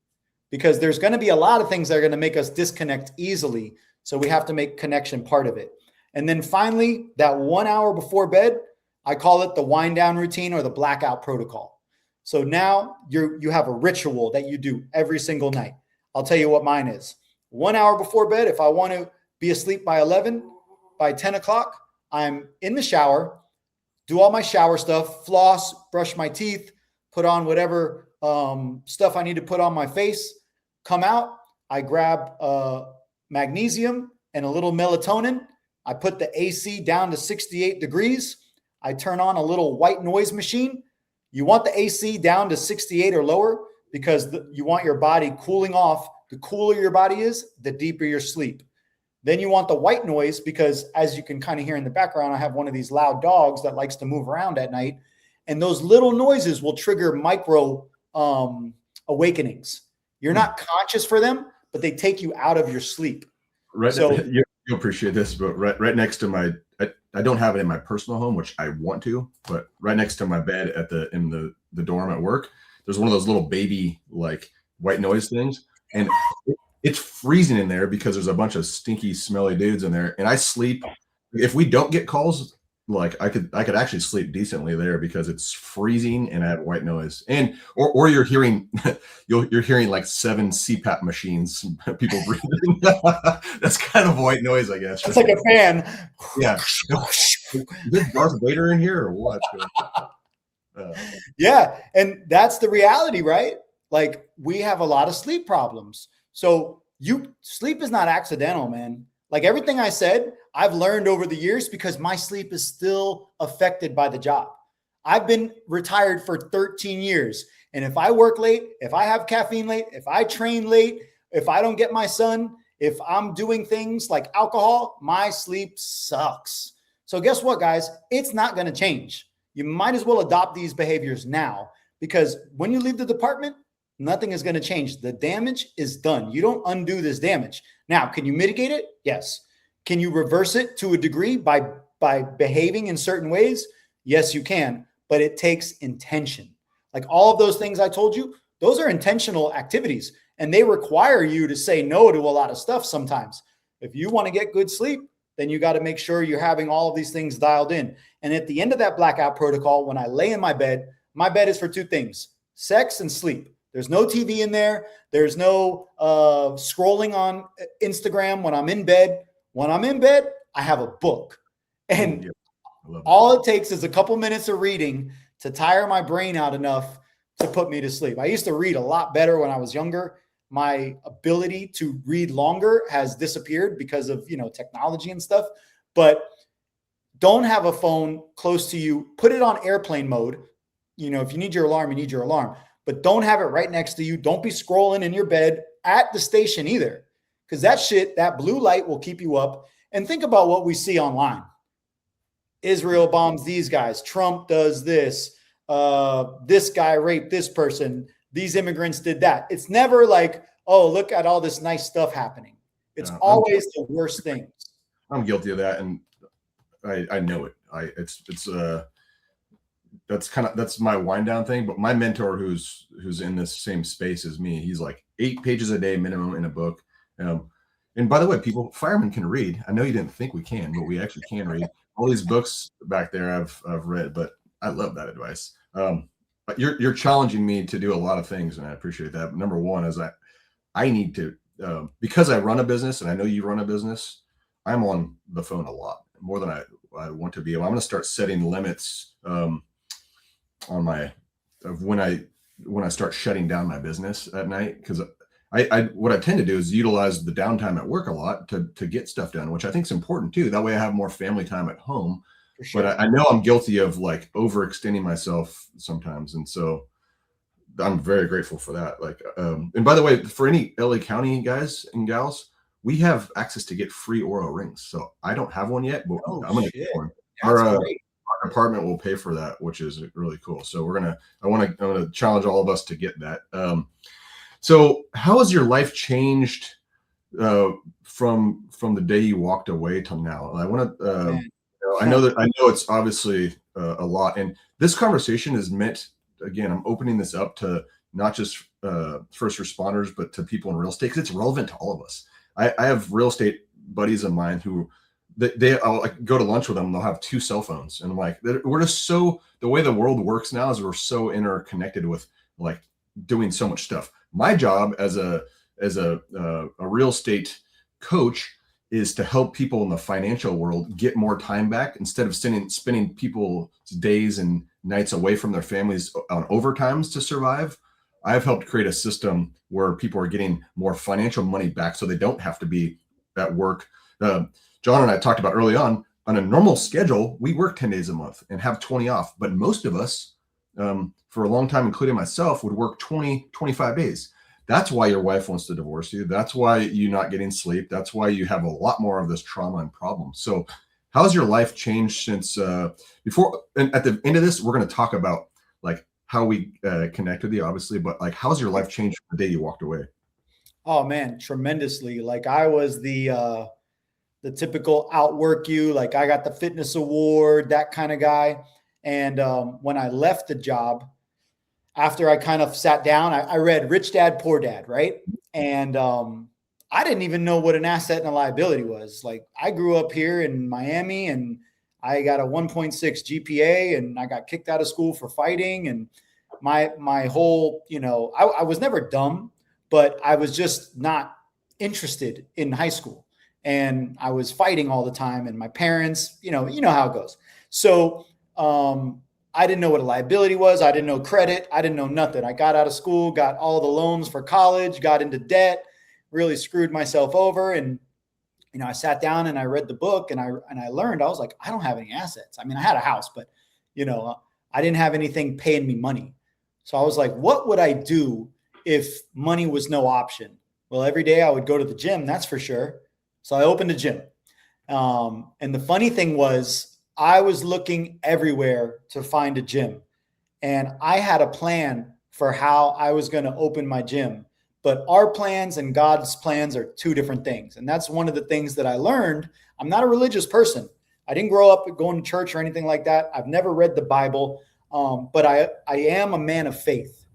because there's going to be a lot of things that are going to make us disconnect easily. So we have to make connection part of it. And then finally, that 1 hour before bed, I call it the wind down routine or the blackout protocol. So now you have a ritual that you do every single night. I'll tell you what mine is. 1 hour before bed, if I want to be asleep by 11, by 10 o'clock, I'm in the shower, do all my shower stuff, floss, brush my teeth, put on whatever stuff I need to put on my face, come out, I grab magnesium and a little melatonin. I put the AC down to 68 degrees. I turn on a little white noise machine. You want the AC down to 68 or lower because you want your body cooling off. The cooler your body is, the deeper your sleep. Then you want the white noise because, as you can kind of hear in the background, I have one of these loud dogs that likes to move around at night. And those little noises will trigger micro awakenings. You're not conscious for them, but they take you out of your sleep. Right. So you appreciate this, but right next to I don't have it in my personal home, which I want to, but right next to my bed in the dorm at work, there's one of those little baby like white noise things. And it's freezing in there because there's a bunch of stinky, smelly dudes in there. And I sleep. If we don't get calls, like I could actually sleep decently there because it's freezing and I have white noise. And or you're hearing you're hearing like 7 CPAP machines, people breathing. That's kind of white noise, I guess. It's like a fan. Yeah. Is this Darth Vader in here or what? Yeah, and that's the reality, right? Like we have a lot of sleep problems. So sleep is not accidental, man. Like everything I said, I've learned over the years because my sleep is still affected by the job. I've been retired for 13 years. And if I work late, if I have caffeine late, if I train late, if I don't get my sun, if I'm doing things like alcohol, my sleep sucks. So guess what, guys? It's not going to change. You might as well adopt these behaviors now because when you leave the department, nothing is going to change. The damage is done. You don't undo this damage. Now, can you mitigate it? Yes. Can you reverse it to a degree by behaving in certain ways? Yes, you can, but it takes intention. Like all of those things I told you, those are intentional activities, and they require you to say no to a lot of stuff sometimes. If you want to get good sleep, then you got to make sure you're having all of these things dialed in. And at the end of that blackout protocol, when I lay in my bed is for 2 things, sex and sleep. There's no TV in there. There's no scrolling on Instagram when I'm in bed. When I'm in bed, I have a book. And all it takes is a couple minutes of reading to tire my brain out enough to put me to sleep. I used to read a lot better when I was younger. My ability to read longer has disappeared because of, technology and stuff. But don't have a phone close to you. Put it on airplane mode. If you need your alarm, you need your alarm. But don't have it right next to you. Don't be scrolling in your bed at the station either. Because that blue light will keep you up. And think about what we see online. Israel bombs these guys. Trump does this. This guy raped this person. These immigrants did that. It's never like, oh, look at all this nice stuff happening. It's always the worst things. I'm guilty of that. And I know it. That's my wind down thing. But my mentor who's in this same space as me, he's like 8 pages a day minimum in a book. And by the way, firemen can read. I know you didn't think we can, but we actually can read. All these books back there I've read, but I love that advice. But you're challenging me to do a lot of things, and I appreciate that. But number one is I need to because I run a business, and I know you run a business. I'm on the phone a lot more than I want to be. I'm going to start setting limits on when I start shutting down my business at night, because what I tend to do is utilize the downtime at work a lot to get stuff done, which I think is important too. That way I have more family time at home. Sure. But I know I'm guilty of like overextending myself sometimes. And so I'm very grateful for that. Like, and by the way, for any LA County guys and gals, we have access to get free Oro rings. So I don't have one yet, but I'm going to get one. Our department will pay for that, which is really cool. So I want to challenge all of us to get that. So how has your life changed from the day you walked away till now? I want to, I know it's obviously a lot, and this conversation is meant, again, I'm opening this up to not just first responders, but to people in real estate, because it's relevant to all of us. I have real estate buddies of mine who I'll go to lunch with them. They'll have 2 cell phones, and I'm like, we're just the way the world works now is we're so interconnected with like doing so much stuff. My job as a real estate coach is to help people in the financial world get more time back instead of spending people's days and nights away from their families on overtimes to survive. I've helped create a system where people are getting more financial money back so they don't have to be at work. John and I talked about early on a normal schedule, we work 10 days a month and have 20 off. But most of us, for a long time, including myself, would work 20, 25 days. That's why your wife wants to divorce you. That's why you're not getting sleep. That's why you have a lot more of this trauma and problems. So how's your life changed since before? And at the end of this, we're going to talk about like how we connect with you, obviously, but like, how's your life changed from the day you walked away? Oh man, tremendously. Like I was the typical outwork you, like I got the fitness award, that kind of guy. And when I left the job, after I kind of sat down, I read Rich Dad, Poor Dad, right? And I didn't even know what an asset and a liability was. Like I grew up here in Miami and I got a 1.6 GPA and I got kicked out of school for fighting. And my whole, I was never dumb, but I was just not interested in high school. And I was fighting all the time. And my parents, you know how it goes. So I didn't know what a liability was. I didn't know credit. I didn't know nothing. I got out of school, got all the loans for college, got into debt, really screwed myself over. And, I sat down and I read the book and I learned, I was like, I don't have any assets. I mean, I had a house, but, I didn't have anything paying me money. So I was like, what would I do if money was no option? Well, every day I would go to the gym, that's for sure. So I opened a gym. And the funny thing was I was looking everywhere to find a gym. And I had a plan for how I was going to open my gym. But our plans and God's plans are two different things. And that's one of the things that I learned. I'm not a religious person. I didn't grow up going to church or anything like that. I've never read the Bible. But I am a man of faith.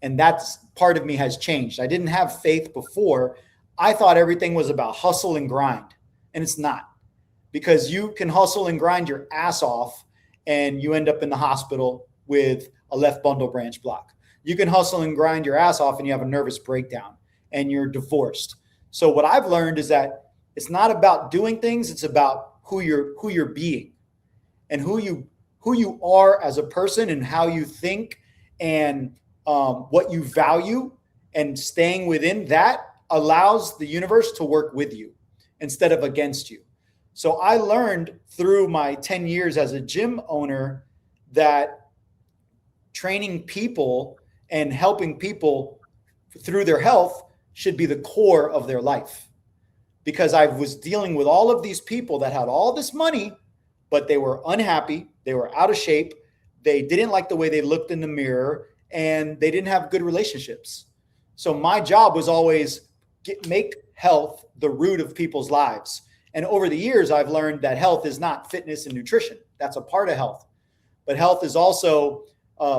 And that's part of me has changed. I didn't have faith before. I thought everything was about hustle and grind. And it's not. Because you can hustle and grind your ass off and you end up in the hospital with a left bundle branch block. You can hustle and grind your ass off and you have a nervous breakdown and you're divorced. So what I've learned is that it's not about doing things. It's about who you're being and who you are as a person and how you think and what you value, and staying within that allows the universe to work with you instead of against you. So I learned through my 10 years as a gym owner that training people and helping people through their health should be the core of their life. Because I was dealing with all of these people that had all this money, but they were unhappy, they were out of shape, they didn't like the way they looked in the mirror, and they didn't have good relationships. So my job was always make health the root of people's lives. And over the years, I've learned that health is not fitness and nutrition. That's a part of health. But health is also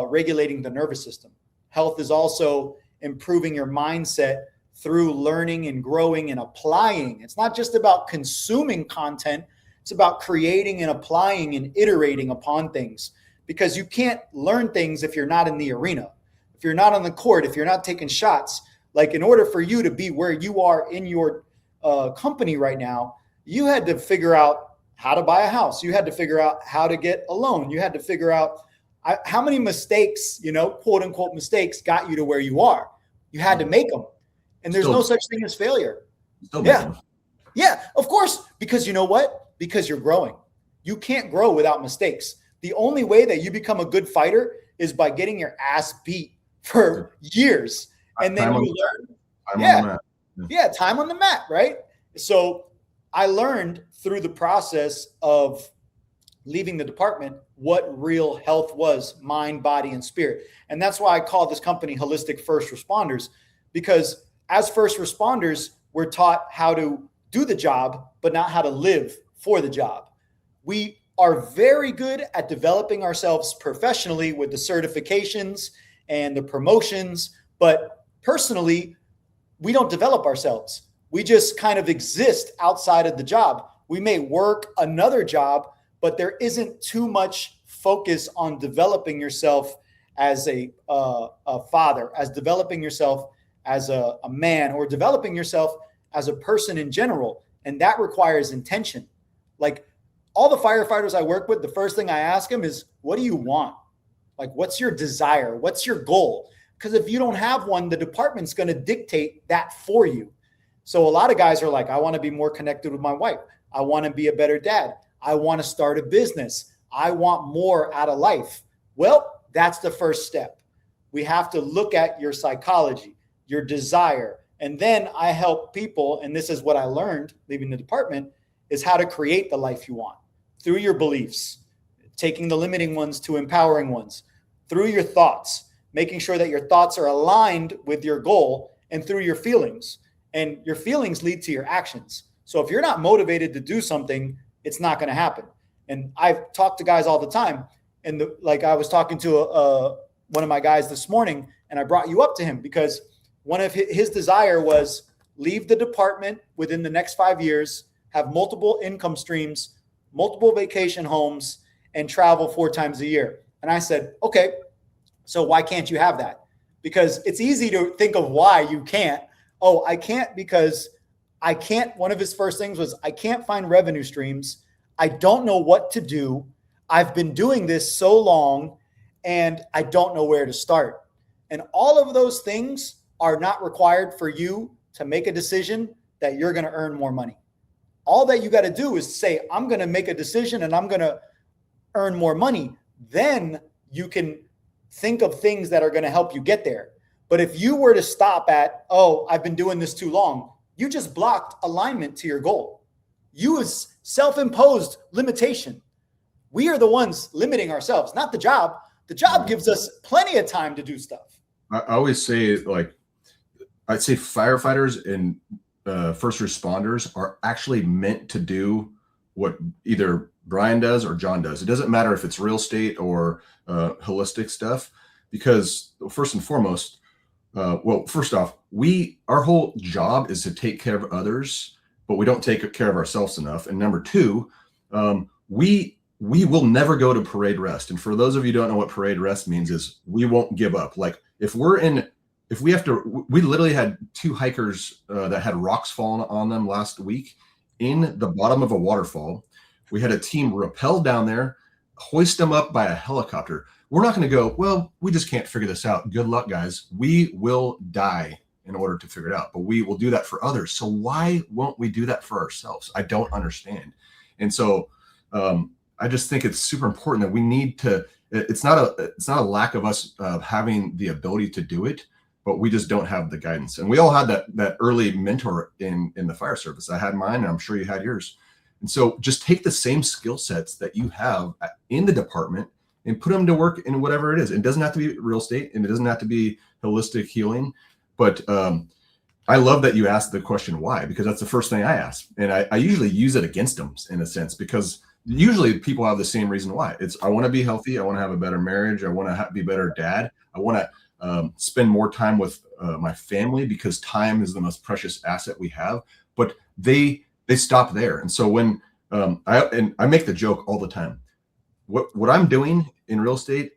regulating the nervous system. Health is also improving your mindset through learning and growing and applying. It's not just about consuming content. It's about creating and applying and iterating upon things, because you can't learn things if you're not in the arena, if you're not on the court, if you're not taking shots. Like in order for you to be where you are in your company right now, you had to figure out how to buy a house. You had to figure out how to get a loan. You had to figure out how many mistakes, quote unquote mistakes, got you to where you are. You had to make them. And there's no such thing as failure. Yeah, of course. Because you know what? Because you're growing. You can't grow without mistakes. The only way that you become a good fighter is by getting your ass beat for years. And then you learn. Time on the mat, right? So I learned through the process of leaving the department what real health was, mind, body, and spirit. And that's why I call this company Holistic First Responders, because as first responders, we're taught how to do the job, but not how to live for the job. We are very good at developing ourselves professionally with the certifications and the promotions, but personally, we don't develop ourselves. We just kind of exist outside of the job. We may work another job, but there isn't too much focus on developing yourself as a father, as developing yourself as a man, or developing yourself as a person in general. And that requires intention. Like all the firefighters I work with, the first thing I ask them is, what do you want? Like, what's your desire? What's your goal? Because if you don't have one, the department's going to dictate that for you. So a lot of guys are like, I want to be more connected with my wife. I want to be a better dad. I want to start a business. I want more out of life. Well, that's the first step. We have to look at your psychology, your desire. And then I help people, and this is what I learned leaving the department, is how to create the life you want through your beliefs, taking the limiting ones to empowering ones, through your thoughts, making sure that your thoughts are aligned with your goal, and through your feelings. And your feelings lead to your actions. So if you're not motivated to do something, it's not going to happen. And I've talked to guys all the time. And like I was talking to one of my guys this morning, and I brought you up to him because one of his desire was leave the department within the next 5 years, have multiple income streams, multiple vacation homes, and travel 4 times a year. And I said, okay, so why can't you have that? Because it's easy to think of why you can't. Oh, I can't because I can't. One of his first things was, I can't find revenue streams. I don't know what to do. I've been doing this so long and I don't know where to start. And all of those things are not required for you to make a decision that you're going to earn more money. All that you got to do is say, I'm going to make a decision and I'm going to earn more money. Then you can think of things that are going to help you get there. But if you were to stop at, oh, I've been doing this too long, you just blocked alignment to your goal. You is self-imposed limitation. We are the ones limiting ourselves, not the job. The job gives us plenty of time to do stuff. I always say, like, I'd say firefighters and first responders are actually meant to do what either Brian does or John does. It doesn't matter if it's real estate or holistic stuff, because first and foremost, first off, our whole job is to take care of others, but we don't take care of ourselves enough. And number two, we will never go to parade rest. And for those of you who don't know what parade rest means, is we won't give up. Like we literally had 2 hikers that had rocks falling on them last week in the bottom of a waterfall. We had a team rappel down there, hoist them up by a helicopter. We're not going to go, well, we just can't figure this out. Good luck, guys. We will die in order to figure it out, but we will do that for others. So why won't we do that for ourselves? I don't understand. And so I just think it's super important that we need to, it's not a lack of us having the ability to do it, but we just don't have the guidance. And we all had that early mentor in the fire service. I had mine, and I'm sure you had yours. And so just take the same skill sets that you have in the department and put them to work in whatever it is. It doesn't have to be real estate, and it doesn't have to be holistic healing. But I love that you asked the question why, because that's the first thing I ask. And I usually use it against them in a sense, because usually people have the same reason why. It's, I want to be healthy. I want to have a better marriage. I want to be a better dad. I want to spend more time with my family, because time is the most precious asset we have. But they stop there. And so when I make the joke all the time, what I'm doing in real estate,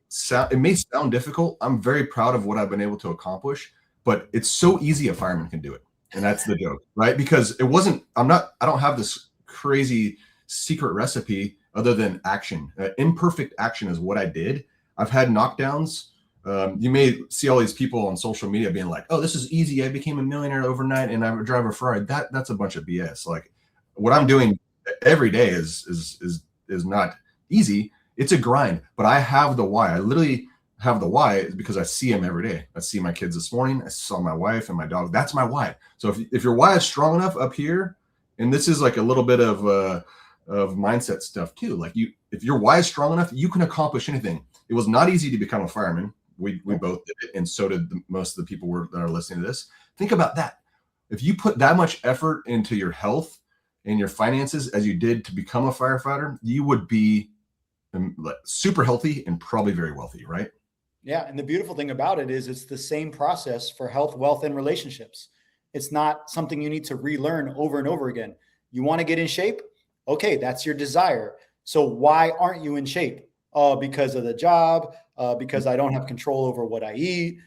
it may sound difficult. I'm very proud of what I've been able to accomplish, but it's so easy a fireman can do it. And that's the joke, right? Because I don't have this crazy secret recipe other than action. Imperfect action is what I did. I've had knockdowns. You may see all these people on social media being like, oh, this is easy. I became a millionaire overnight and I drive a Ferrari. That's a bunch of BS. Like, what I'm doing every day is not easy. It's a grind, but I have the why. I literally have the why because I see them every day. I see my kids this morning. I saw my wife and my dog. That's my why. So if your why is strong enough up here, and this is like a little bit of mindset stuff too. Like, if your why is strong enough, you can accomplish anything. It was not easy to become a fireman. We both did it, and so did most of the people that are listening to this. Think about that. If you put that much effort into your health and your finances as you did to become a firefighter, you would be super healthy and probably very wealthy, right? Yeah. And the beautiful thing about it is it's the same process for health, wealth, and relationships. It's not something you need to relearn over and over again. You want to get in shape? Okay, that's your desire. So why aren't you in shape? Because of the job, because I don't have control over what I eat,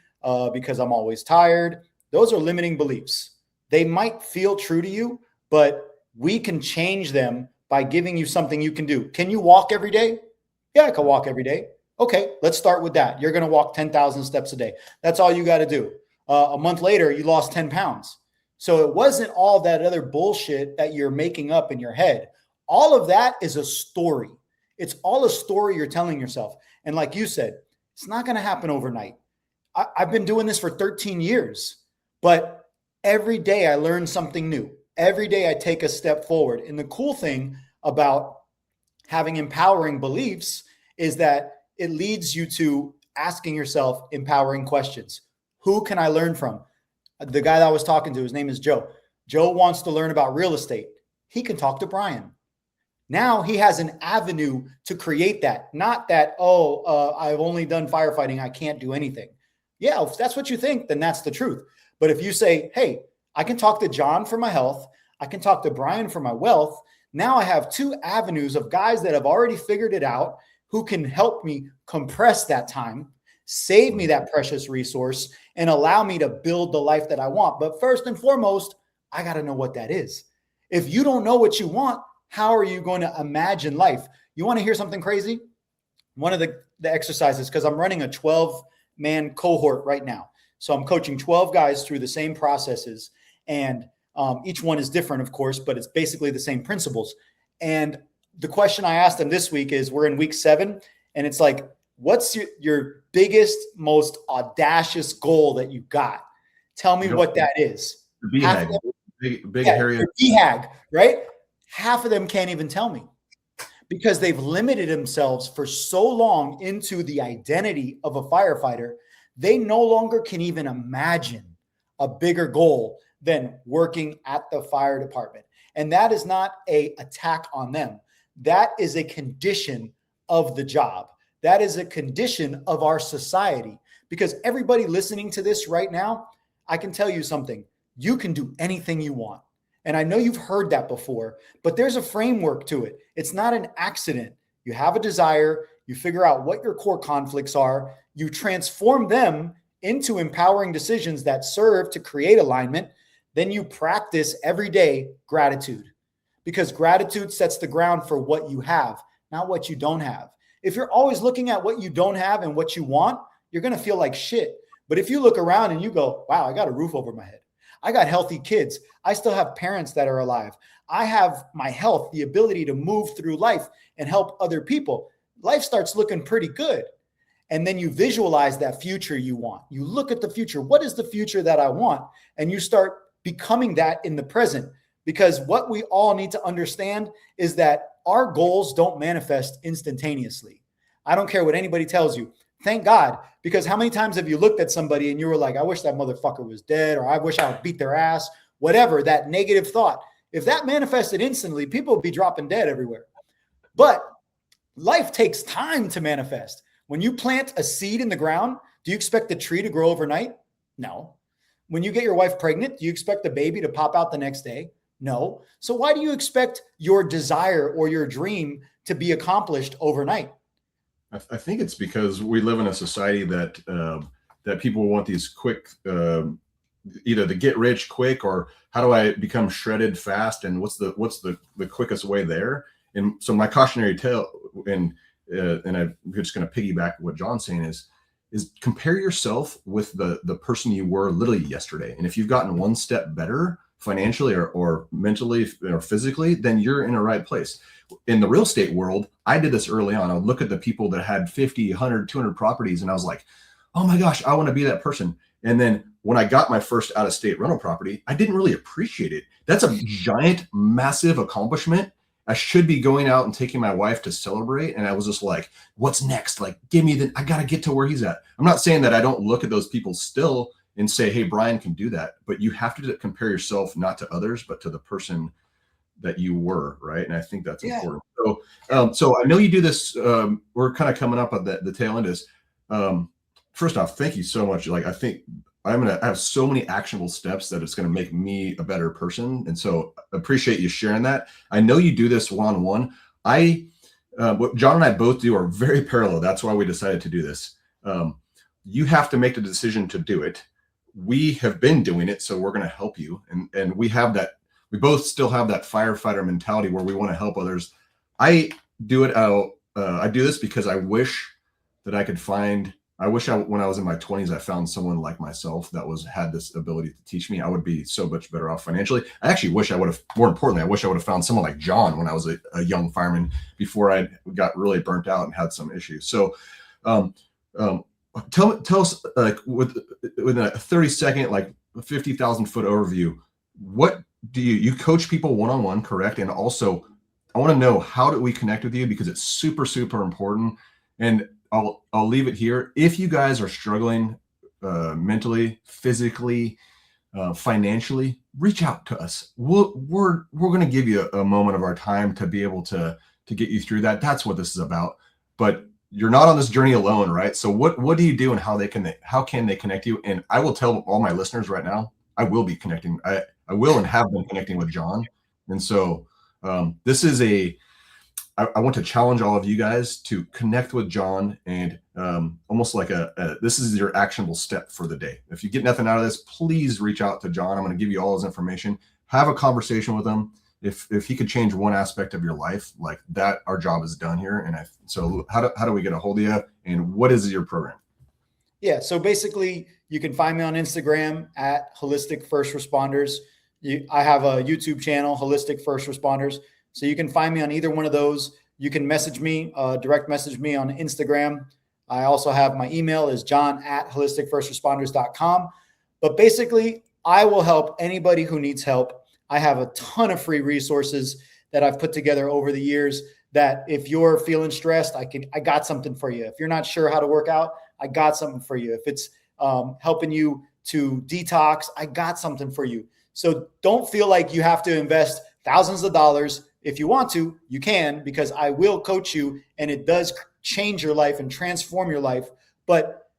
because I'm always tired. Those are limiting beliefs. They might feel true to you, but We can change them by giving you something you can do. Can you walk every day? Yeah, I can walk every day. Okay, let's start with that. You're going to walk 10,000 steps a day. That's all you got to do. A month later, you lost 10 pounds. So it wasn't all that other bullshit that you're making up in your head. All of that is a story. It's all a story you're telling yourself. And like you said, it's not going to happen overnight. I've been doing this for 13 years, but every day I learn something new. Every day I take a step forward. And the cool thing about having empowering beliefs is that it leads you to asking yourself empowering questions. Who can I learn from? The guy that I was talking to, his name is Joe. Joe wants to learn about real estate. He can talk to Brian. Now he has an avenue to create that. Not that, I've only done firefighting, I can't do anything. Yeah, if that's what you think, then that's the truth. But if you say, hey, I can talk to John for my health, I can talk to Brian for my wealth. Now I have two avenues of guys that have already figured it out who can help me compress that time, save me that precious resource, and allow me to build the life that I want. But first and foremost, I got to know what that is. If you don't know what you want, how are you going to imagine life? You want to hear something crazy? One of the exercises, because I'm running a 12-man cohort right now. So I'm coaching 12 guys through the same processes. And each one is different, of course, but it's basically the same principles. And the question I asked them this week is, we're in week 7, and it's like, what's your biggest, most audacious goal that you got? Tell me what that is. The BHAG, big hairy. BHAG, right? Half of them can't even tell me because they've limited themselves for so long into the identity of a firefighter. They no longer can even imagine a bigger goal than working at the fire department. And that is not an attack on them. That is a condition of the job. That is a condition of our society, because everybody listening to this right now, I can tell you something. You can do anything you want. And I know you've heard that before, but there's a framework to it. It's not an accident. You have a desire, you figure out what your core conflicts are, you transform them into empowering decisions that serve to create alignment. Then you practice every day gratitude, because gratitude sets the ground for what you have, not what you don't have. If you're always looking at what you don't have and what you want, you're going to feel like shit. But if you look around and you go, wow, I got a roof over my head. I got healthy kids. I still have parents that are alive. I have my health, the ability to move through life and help other people. Life starts looking pretty good. And then you visualize that future you want. You look at the future. What is the future that I want? And you start becoming that in the present. Because what we all need to understand is that our goals don't manifest instantaneously. I don't care what anybody tells you. Thank God, because how many times have you looked at somebody and you were like, I wish that motherfucker was dead, or I wish I would beat their ass, whatever, that negative thought. If that manifested instantly, people would be dropping dead everywhere. But life takes time to manifest. When you plant a seed in the ground, do you expect the tree to grow overnight? No. When you get your wife pregnant, do you expect the baby to pop out the next day? No. So why do you expect your desire or your dream to be accomplished overnight? I think it's because we live in a society that that people want these quick, either to get rich quick, or how do I become shredded fast, and what's the quickest way there? And so my cautionary tale, and I'm just going to piggyback what John's saying is compare yourself with the person you were literally yesterday. And if you've gotten one step better financially or mentally or physically, then you're in the right place. In the real estate world, I did this early on. I would look at the people that had 50, 100, 200 properties, and I was like, oh my gosh, I want to be that person. And then when I got my first out-of-state rental property, I didn't really appreciate it. That's a giant, massive accomplishment. I should be going out and taking my wife to celebrate. And I was just like, what's next? Like, I got to get to where he's at. I'm not saying that I don't look at those people still and say, hey, Brian can do that. But you have to compare yourself not to others, but to the person that you were, right? And I think that's important. So I know you do this. We're kind of coming up on the tail end of this. First off, thank you so much. Like, I think I have so many actionable steps that it's going to make me a better person. And so appreciate you sharing that. I know you do this one-on-one. What John and I both do are very parallel. That's why we decided to do this. You have to make the decision to do it. We have been doing it, so we're going to help you. And we have that we both still have that firefighter mentality where we want to help others. I do it out. I do this because I wish that I could find. I wish when I was in my 20s, I found someone like myself that had this ability to teach me. I would be so much better off financially. I actually wish I would have. More importantly, I wish I would have found someone like John when I was a young fireman before I got really burnt out and had some issues. So, um, tell us, like, within a 30-second, like 50,000-foot overview, what do you coach people one-on-one, correct? And also, I want to know, how do we connect with you, because it's super, super important. And I'll leave it here. If you guys are struggling mentally, physically, financially, reach out to us. We're going to give you a moment of our time to be able to get you through that. That's what this is about. But you're not on this journey alone, right? So what do you do, and how can they connect you? And I will tell all my listeners right now, I will be connecting. I will and have been connecting with John. And so this is I want to challenge all of you guys to connect with John, and almost like this is your actionable step for the day. If you get nothing out of this, please reach out to John. I'm going to give you all his information. Have a conversation with him. If he could change one aspect of your life, like that, our job is done here. And so how do we get a hold of you, and what is your program? Yeah. So basically, you can find me on Instagram at Holistic First Responders. I have a YouTube channel, Holistic First Responders. So you can find me on either one of those. You can message me, direct message me on Instagram. I also have my email is john@holisticfirstresponders.com. But basically, I will help anybody who needs help. I have a ton of free resources that I've put together over the years, that if you're feeling stressed, I got something for you. If you're not sure how to work out, I got something for you. If it's helping you to detox, I got something for you. So don't feel like you have to invest thousands of dollars. If you want to, you can, because I will coach you, and it does change your life and transform your life. But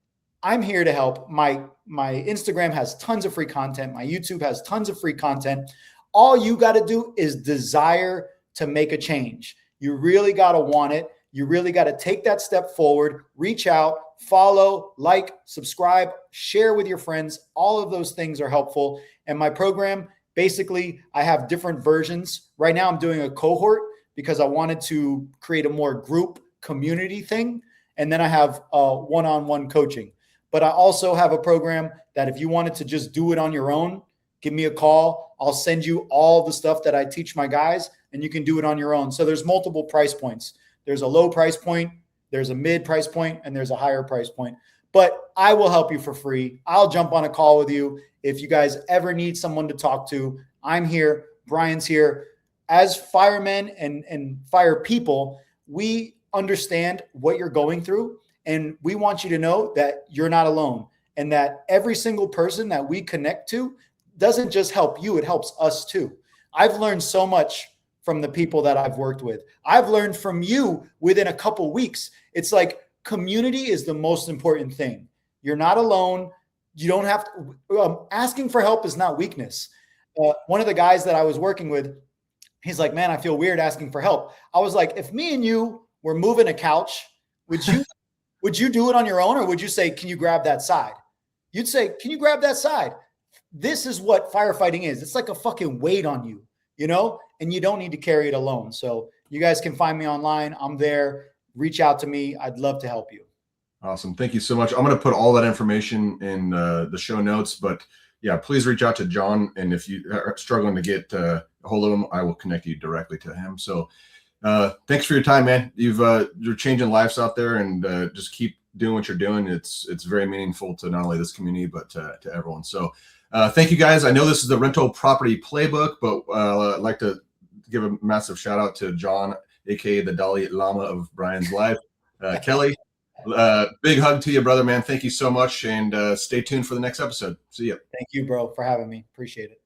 I'm here to help. My Instagram has tons of free content. My YouTube has tons of free content. All you got to do is desire to make a change. You really got to want it. You really got to take that step forward, reach out, follow, like, subscribe, share with your friends. All of those things are helpful. And my program, basically, I have different versions. Right now, I'm doing a cohort because I wanted to create a more group community thing. And then I have one-on-one coaching. But I also have a program that if you wanted to just do it on your own, give me a call. I'll send you all the stuff that I teach my guys, and you can do it on your own. So there's multiple price points. There's a low price point, there's a mid price point, and there's a higher price point. But I will help you for free. I'll jump on a call with you. If you guys ever need someone to talk to, I'm here. Brian's here. As firemen and fire people, we understand what you're going through, and we want you to know that you're not alone, and that every single person that we connect to doesn't just help you, it helps us too. I've learned so much from the people that I've worked with. I've learned from you within a couple weeks. It's like community is the most important thing. You're not alone. You don't have to, asking for help is not weakness. One of the guys that I was working with, he's like, man, I feel weird asking for help. I was like, if me and you were moving a couch, would you do it on your own, or would you say, can you grab that side? You'd say, can you grab that side? This is what firefighting is. It's like a fucking weight on you, and you don't need to carry it alone. So you guys can find me online. I'm there. Reach out to me. I'd love to help you. Awesome. Thank you so much. I'm going to put all that information in the show notes, but yeah, please reach out to John. And if you are struggling to get a hold of him, I will connect you directly to him. So thanks for your time, man. You're changing lives out there, and just keep doing what you're doing. It's very meaningful to not only this community, but to everyone. So thank you guys. I know this is the Rental Property Playbook, but I'd like to give a massive shout out to John, aka the Dalai Lama of Brian's life. Kelly, big hug to you, brother, man. Thank you so much, and stay tuned for the next episode. See ya. Thank you, bro, for having me. Appreciate it.